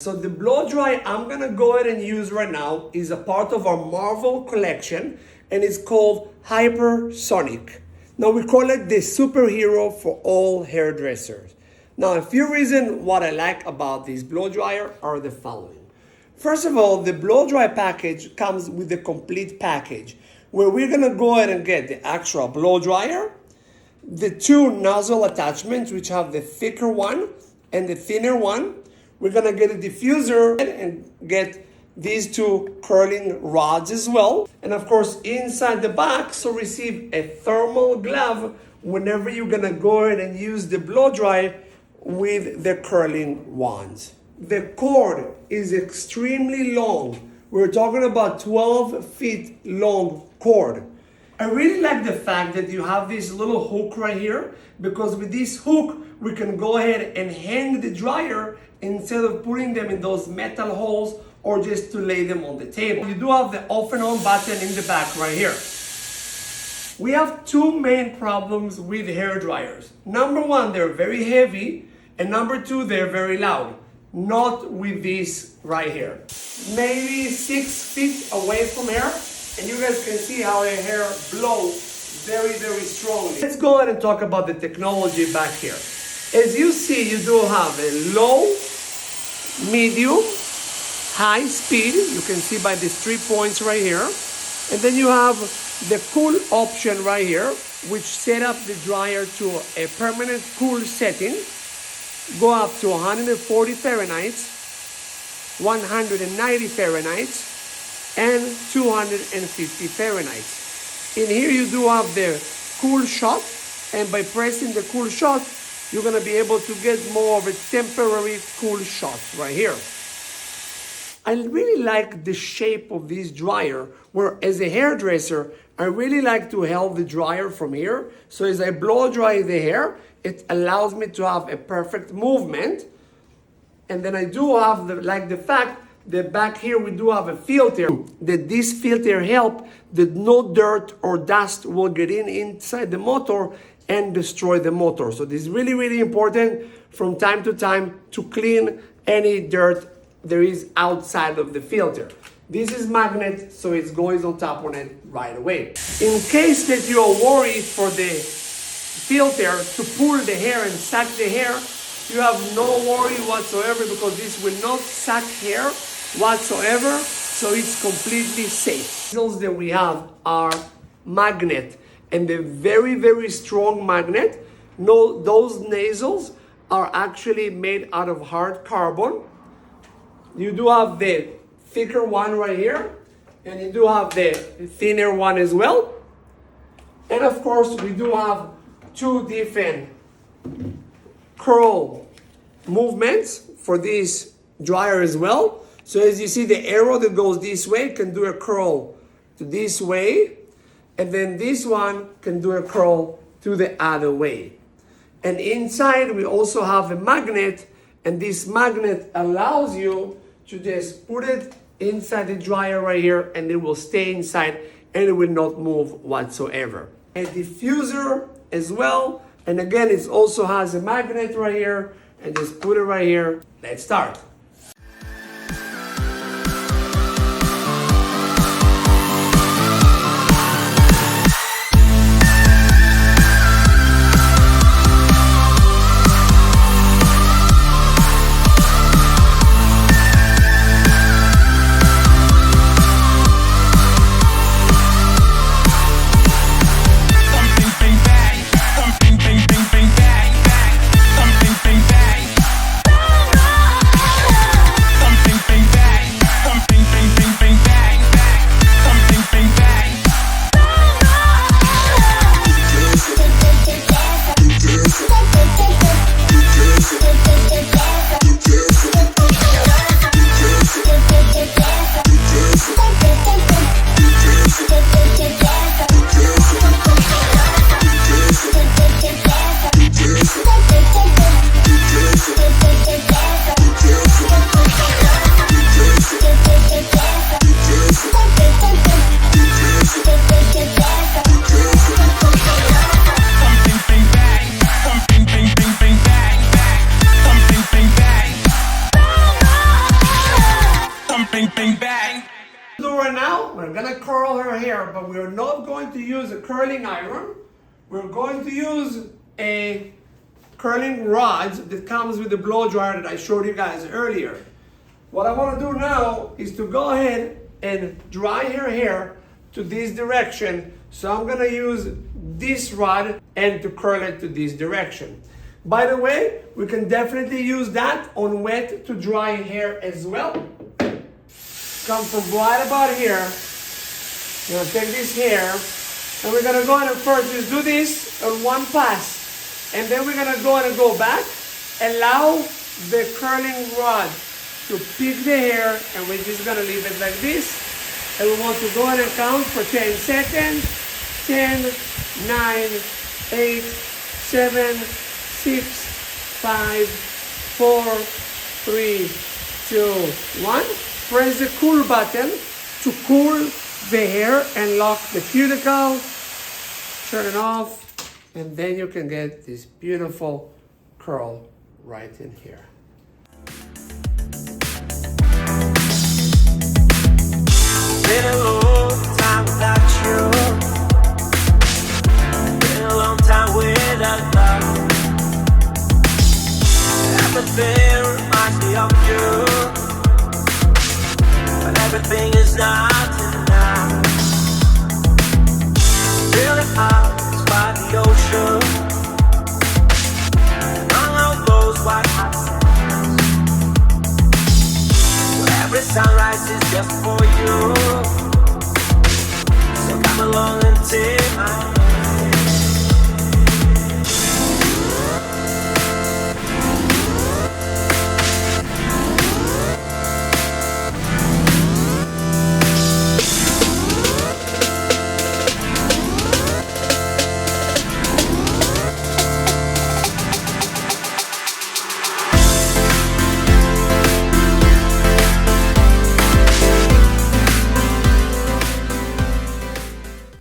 So the blow dry I'm gonna go ahead and use right now is a part of our Marvel collection, and it's called Hypersonic. Now we call it the superhero for all hairdressers. Now a few reasons what I like about this blow dryer are the following. First of all, the blow dry package comes with the complete package, where we're gonna go ahead and get the actual blow dryer, the two nozzle attachments, which have the thicker one and the thinner one. We're gonna get a diffuser and get these two curling rods as well. And of course, inside the box, so receive a thermal glove whenever you're gonna go ahead and use the blow dry with the curling wands. The cord is extremely long. We're talking about 12 feet long cord. I really like the fact that you have this little hook right here, because with this hook, we can go ahead and hang the dryer instead of putting them in those metal holes or just to lay them on the table. You do have the off and on button in the back right here. We have two main problems with hair dryers. Number one, they're very heavy, and number two, they're very loud. Not with this right here. Maybe 6 feet away from here, and you guys can see how the hair blows very, very strongly. Let's go ahead and talk about the technology back here. As you see, you do have a low, medium, high speed. You can see by these 3 points right here. And then you have the cool option right here, which set up the dryer to a permanent cool setting. Go up to 140 Fahrenheit, 190 Fahrenheit, and 250 Fahrenheit. In here you do have the cool shot, and by pressing the cool shot, you're gonna be able to get more of a temporary cool shot right here. I really like the shape of this dryer, where as a hairdresser, I really like to hold the dryer from here. So as I blow dry the hair, it allows me to have a perfect movement. And then I do have the fact that back here we do have a filter, that this filter help that no dirt or dust will get inside the motor and destroy the motor. So this is really, really important from time to time to clean any dirt there is outside of the filter. This is magnet, so it goes on top on it right away. In case that you are worried for the filter to pull the hair and suck the hair, you have no worry whatsoever, because this will not suck hair whatsoever, so it's completely safe. The nails that we have are magnet, and they're very, very strong magnet. No, those nasals are actually made out of hard carbon. You do have the thicker one right here, and you do have the thinner one as well. And of course, we do have two different curl movements for this dryer as well. So as you see, the arrow that goes this way can do a curl to this way, and then this one can do a curl to the other way. And inside we also have a magnet, and this magnet allows you to just put it inside the dryer right here, and it will stay inside and it will not move whatsoever. A diffuser as well, and again it also has a magnet right here, and just put it right here. Let's start. right now, we're gonna curl her hair, but we're not going to use a curling iron. We're going to use a curling rod that comes with the blow dryer that I showed you guys earlier. What I want to do now is to go ahead and dry her hair to this direction. So I'm gonna use this rod and to curl it to this direction. By the way, we can definitely use that on wet to dry hair as well. Come from right about here. We're gonna take this hair and we're gonna go ahead and first just do this on one pass. And then we're gonna go ahead and go back, allow the curling rod to pick the hair, and we're just gonna leave it like this. And we want to go ahead and count for 10 seconds. 10, 9, 8, 7, 6, 5, 4, 3, 2, 1. Press the cool button to cool the hair and lock the cuticle. Turn it off, and then you can get this beautiful curl right in here. Been a long time without you. Been a long time without love. Everything reminds me of you, but everything is not enough. Feeling out by the ocean, among all those white hot sands. Every sunrise is just for you. So come along and take my hand.